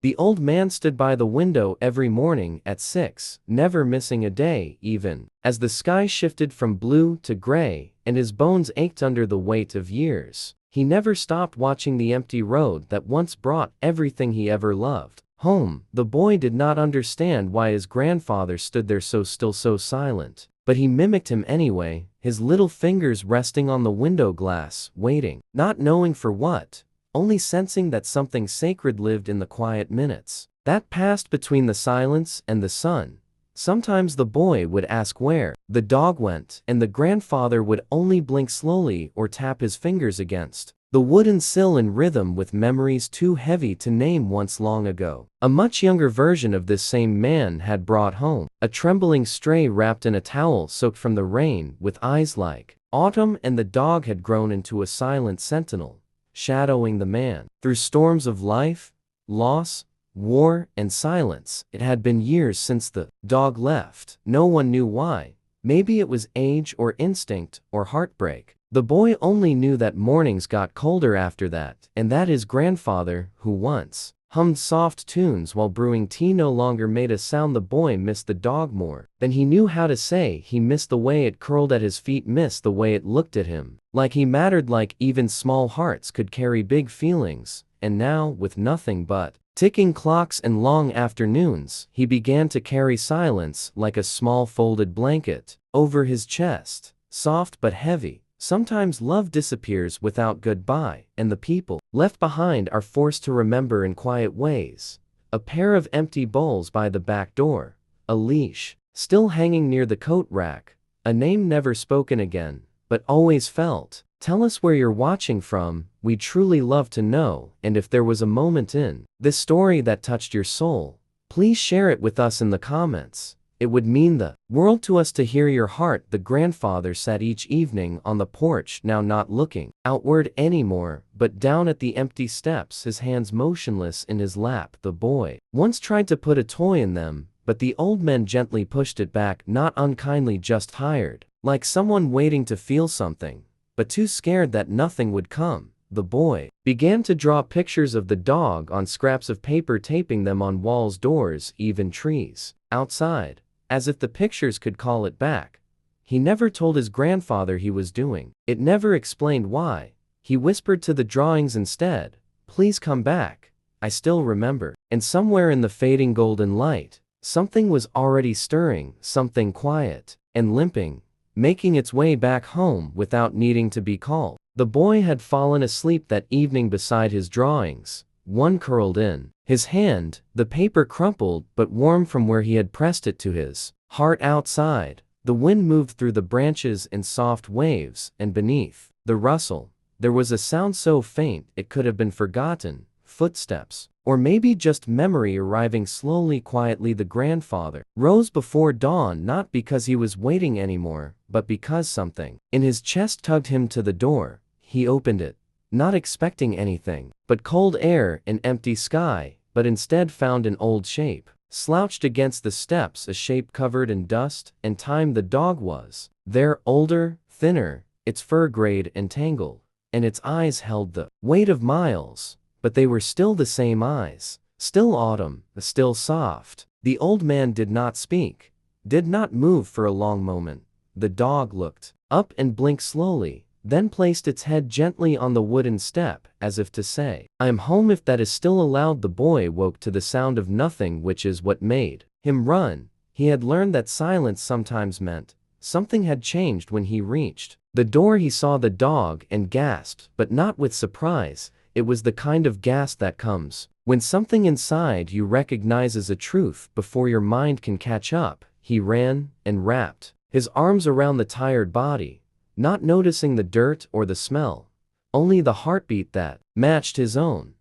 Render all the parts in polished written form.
The old man stood by the window every morning at 6, never missing a day even. As the sky shifted from blue to gray, and his bones ached under the weight of years, he never stopped watching the empty road that once brought everything he ever loved home. The boy did not understand why his grandfather stood there so still, so silent, but he mimicked him anyway, his little fingers resting on the window glass, waiting, not knowing for what, only sensing that something sacred lived in the quiet minutes that passed between the silence and the sun. Sometimes the boy would ask where the dog went, and the grandfather would only blink slowly or tap his fingers against the wooden sill in rhythm with memories too heavy to name once long ago. A much younger version of this same man had brought home a trembling stray wrapped in a towel soaked from the rain, with eyes like autumn, and the dog had grown into a silent sentinel, shadowing the man through storms of life, loss, war, and silence. It had been years since the dog left. No one knew why. Maybe it was age or instinct or heartbreak. The boy only knew that mornings got colder after that, and that his grandfather, who once hummed soft tunes while brewing tea, no longer made a sound. The boy missed the dog more than he knew how to say. He missed the way it curled at his feet, missed the way it looked at him, like he mattered, like even small hearts could carry big feelings. And now, with nothing but ticking clocks and long afternoons, he began to carry silence like a small folded blanket over his chest, soft but heavy. Sometimes love disappears without goodbye, and the people left behind are forced to remember in quiet ways. A pair of empty bowls by the back door, a leash still hanging near the coat rack, a name never spoken again, but always felt. Tell us where you're watching from, we'd truly love to know. And if there was a moment in this story that touched your soul, please share it with us in the comments. It would mean the world to us to hear your heart. The grandfather sat each evening on the porch, now not looking outward anymore, but down at the empty steps, his hands motionless in his lap. The boy once tried to put a toy in them, but the old man gently pushed it back, not unkindly, just tired, like someone waiting to feel something, but too scared that nothing would come. The boy began to draw pictures of the dog on scraps of paper, taping them on walls, doors, even trees outside, as if the pictures could call it back. He never told his grandfather he was doing it, never explained why. He whispered to the drawings instead, "Please come back, I still remember." And somewhere in the fading golden light, something was already stirring, something quiet and limping, making its way back home without needing to be called. The boy had fallen asleep that evening beside his drawings, one curled in his hand, the paper crumpled but warm from where he had pressed it to his heart. Outside, the wind moved through the branches in soft waves, and beneath the rustle, there was a sound so faint it could have been forgotten, footsteps, or maybe just memory arriving slowly, quietly. The grandfather rose before dawn, not because he was waiting anymore, but because something in his chest tugged him to the door. He opened it, not expecting anything but cold air and empty sky, but instead found an old shape slouched against the steps, a shape covered in dust and time. The dog was there, older, thinner, its fur grayed and tangled, and its eyes held the weight of miles, but they were still the same eyes, still autumn, still soft. The old man did not speak, did not move for a long moment. The dog looked up and blinked slowly, then placed its head gently on the wooden step, as if to say, "I am home if that is still allowed." The boy woke to the sound of nothing, which is what made him run. He had learned that silence sometimes meant something had changed. When he reached the door, he saw the dog and gasped, but not with surprise. It was the kind of gasp that comes when something inside you recognizes a truth before your mind can catch up. He ran and wrapped his arms around the tired body, not noticing the dirt or the smell, only the heartbeat that matched his own.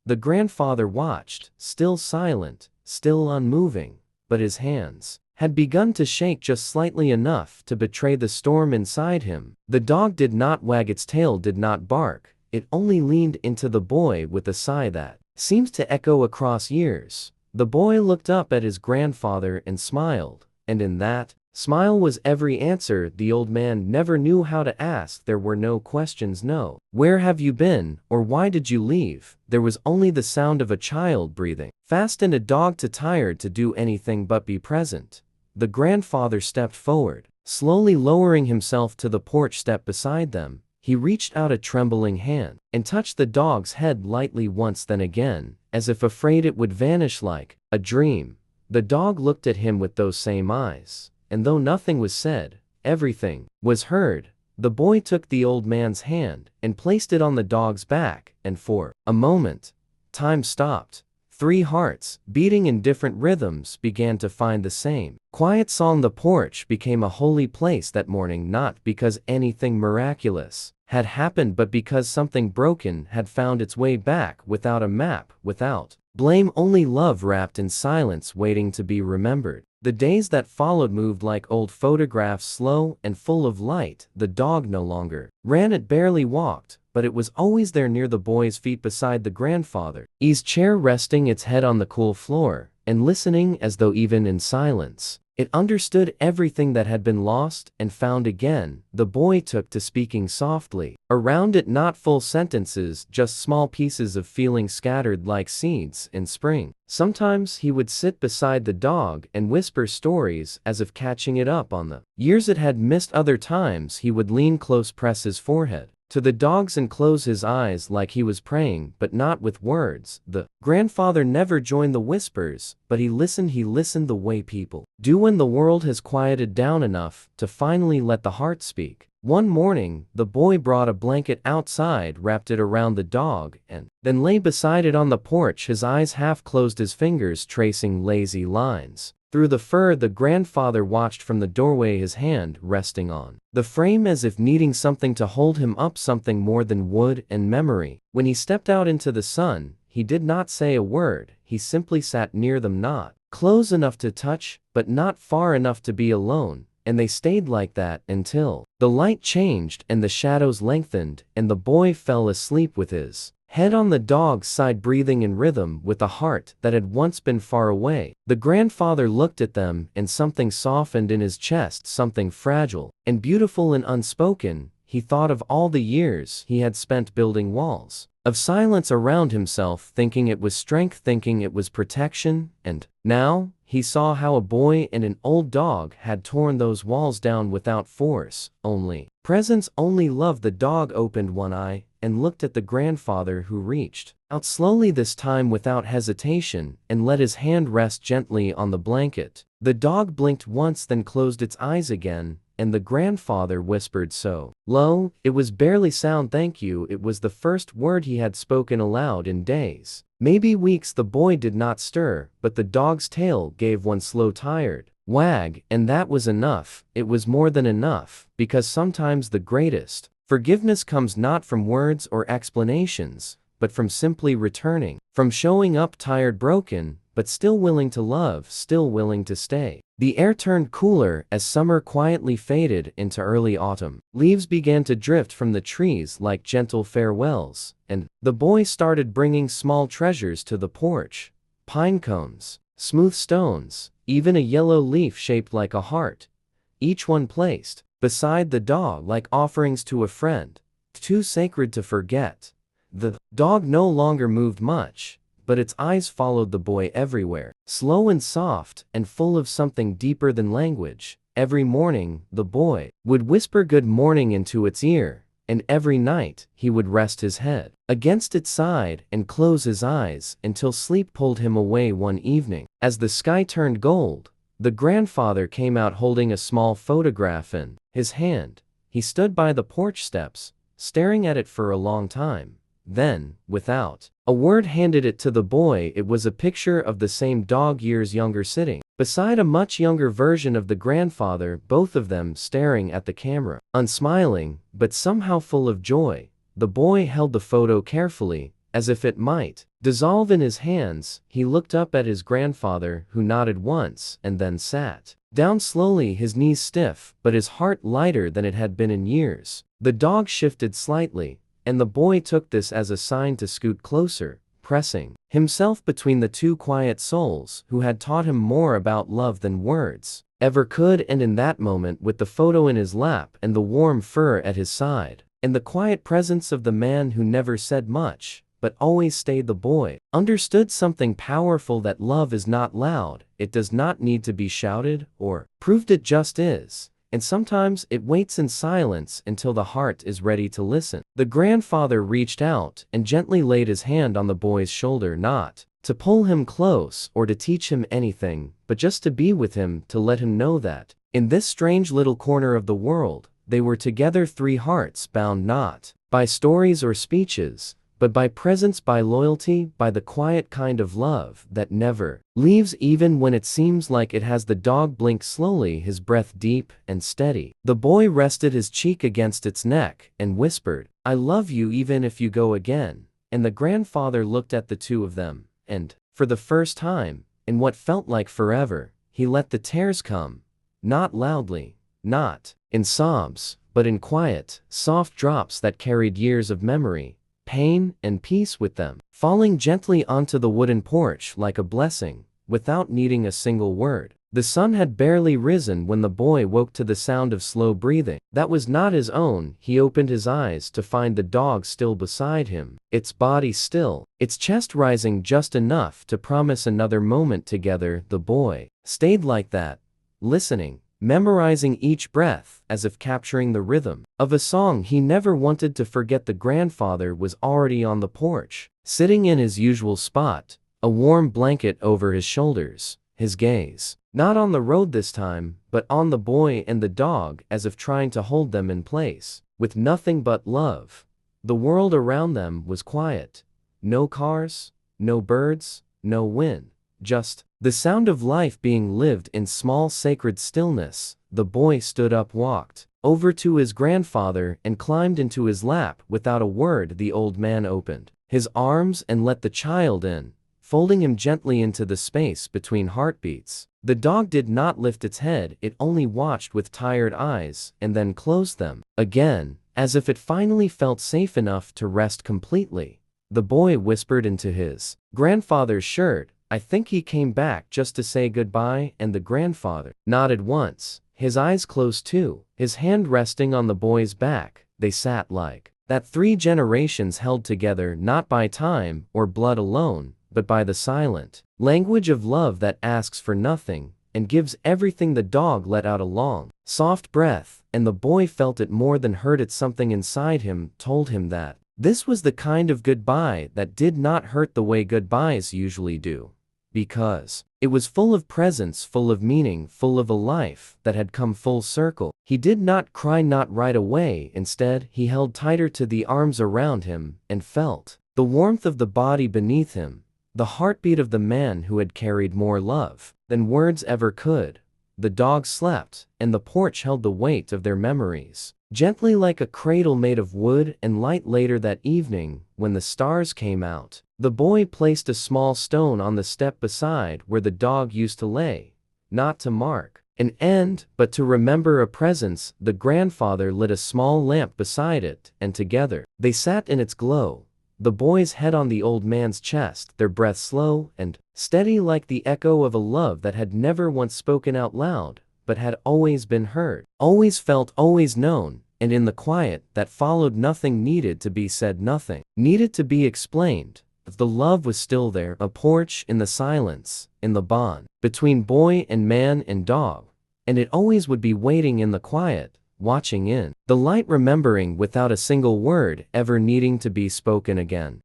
The grandfather watched, still silent, still unmoving, but his hands had begun to shake just slightly, enough to betray the storm inside him. The dog did not wag its tail, did not bark, it only leaned into the boy with a sigh that seemed to echo across years. The boy looked up at his grandfather and smiled, and in that Smile was every answer. The old man never knew how to ask. There were no questions, no "Where have you been?" or "Why did you leave?" There was only the sound of a child breathing fast and a dog too tired to do anything but be present. The grandfather stepped forward, slowly lowering himself to the porch step beside them. He reached out a trembling hand and touched the dog's head lightly once, then again, as if afraid it would vanish like a dream. The dog looked at him with those same eyes, and though nothing was said, everything was heard. The boy took the old man's hand and placed it on the dog's back, and for a moment, time stopped. 3 hearts, beating in different rhythms, began to find the same quiet song. The porch became a holy place that morning, not because anything miraculous had happened, but because something broken had found its way back, without a map, without blame, only love wrapped in silence, waiting to be remembered. The days that followed moved like old photographs, slow and full of light. The dog no longer ran, it barely walked, but it was always there near the boy's feet, beside the grandfather's chair, resting its head on the cool floor, and listening as though even in silence it understood everything that had been lost and found again. The boy took to speaking softly around it, not full sentences, just small pieces of feeling scattered like seeds in spring. Sometimes he would sit beside the dog and whisper stories, as if catching it up on the years it had missed. Other times he would lean close, press his forehead to the dog's, and close his eyes like he was praying, but not with words. The grandfather never joined the whispers, but he listened the way people do when the world has quieted down enough to finally let the heart speak. One morning, the boy brought a blanket outside, wrapped it around the dog, and then lay beside it on the porch, his eyes half closed, his fingers tracing lazy lines through the fur. The grandfather watched from the doorway, his hand resting on the frame as if needing something to hold him up, something more than wood and memory. When he stepped out into the sun, he did not say a word. He simply sat near them, not close enough to touch, but not far enough to be alone. And they stayed like that until the light changed and the shadows lengthened, and the boy fell asleep with his head on the dog's side, breathing in rhythm with a heart that had once been far away. The grandfather looked at them, and something softened in his chest, something fragile and beautiful and unspoken. He thought of all the years he had spent building walls of silence around himself, thinking it was strength, thinking it was protection, and now he saw how a boy and an old dog had torn those walls down without force, only presence, only love. The dog opened one eye and looked at the grandfather, who reached out slowly, this time without hesitation, and let his hand rest gently on the blanket. The dog blinked once, then closed its eyes again, and the grandfather whispered so low it was barely sound, "Thank you." It was the first word he had spoken aloud in days, maybe weeks. The boy did not stir, but the dog's tail gave one slow, tired wag, and that was enough. It was more than enough, because sometimes the greatest forgiveness comes not from words or explanations, but from simply returning, from showing up tired, broken, but still willing to love, still willing to stay. The air turned cooler as summer quietly faded into early autumn. Leaves began to drift from the trees like gentle farewells, and the boy started bringing small treasures to the porch: pine cones, smooth stones, even a yellow leaf shaped like a heart, each one placed beside the dog like offerings to a friend, too sacred to forget. The dog no longer moved much, but its eyes followed the boy everywhere, slow and soft and full of something deeper than language. Every morning, the boy would whisper good morning into its ear, and every night he would rest his head against its side and close his eyes until sleep pulled him away. One evening, as the sky turned gold, the grandfather came out holding a small photograph in his hand. He stood by the porch steps, staring at it for a long time. Then, without a word, handed it to the boy. It was a picture of the same dog, years younger, sitting beside a much younger version of the grandfather, both of them staring at the camera, unsmiling, but somehow full of joy. The boy held the photo carefully, as if it might dissolve in his hands. He looked up at his grandfather, who nodded once and then sat down slowly, his knees stiff, but his heart lighter than it had been in years. The dog shifted slightly, and the boy took this as a sign to scoot closer, pressing himself between the two quiet souls who had taught him more about love than words. ever could, and in that moment, with the photo in his lap and the warm fur at his side, and the quiet presence of the man who never said much, but always stayed, the boy understood something powerful, that love is not loud, it does not need to be shouted or proved, it just is. And sometimes it waits in silence until the heart is ready to listen. The grandfather reached out and gently laid his hand on the boy's shoulder, not to pull him close or to teach him anything, but just to be with him, to let him know that, in this strange little corner of the world, they were together, three hearts bound not by stories or speeches, but by presence, by loyalty, by the quiet kind of love that never leaves even when it seems like it has. The dog blinked slowly, his breath deep and steady. The boy rested his cheek against its neck and whispered, "I love you even if you go again." And the grandfather looked at the two of them, and, for the first time, in what felt like forever, he let the tears come, not loudly, not in sobs, but in quiet, soft drops that carried years of memory, pain, and peace with them, falling gently onto the wooden porch like a blessing, without needing a single word. The sun had barely risen when the boy woke to the sound of slow breathing. That was not his own. He opened his eyes to find the dog still beside him, its body still, its chest rising just enough to promise another moment together. The boy stayed like that, listening, memorizing each breath, as if capturing the rhythm of a song he never wanted to forget. The grandfather was already on the porch, sitting in his usual spot, a warm blanket over his shoulders, his gaze not on the road this time, but on the boy and the dog, as if trying to hold them in place, with nothing but love. The world around them was quiet. No cars, no birds, no wind, just the sound of life being lived in small sacred stillness. The boy stood up, walked over to his grandfather, and climbed into his lap. Without a word, the old man opened his arms and let the child in, folding him gently into the space between heartbeats. The dog did not lift its head, it only watched with tired eyes, and then closed them again, as if it finally felt safe enough to rest completely. The boy whispered into his grandfather's shirt, "I think he came back just to say goodbye." And the grandfather nodded once, his eyes closed too, his hand resting on the boy's back. They sat like that, three generations held together, not by time or blood alone, but by the silent language of love that asks for nothing and gives everything. The dog let out a long, soft breath, and the boy felt it more than heard it. Something inside him told him that this was the kind of goodbye that did not hurt the way goodbyes usually do, because it was full of presence, full of meaning, full of a life that had come full circle. He did not cry, not right away. Instead, he held tighter to the arms around him and felt the warmth of the body beneath him, the heartbeat of the man who had carried more love than words ever could. The dog slept, and the porch held the weight of their memories, gently like a cradle made of wood and light. Later that evening, when the stars came out, the boy placed a small stone on the step beside where the dog used to lay, not to mark an end, but to remember a presence. The grandfather lit a small lamp beside it, and together they sat in its glow, the boy's head on the old man's chest, their breath slow and steady like the echo of a love that had never once spoken out loud, but had always been heard, always felt, always known. And in the quiet that followed, nothing needed to be said, nothing needed to be explained. The love was still there, a porch, in the silence, in the bond between boy and man and dog, and it always would be waiting in the quiet, watching in the light, remembering without a single word ever needing to be spoken again.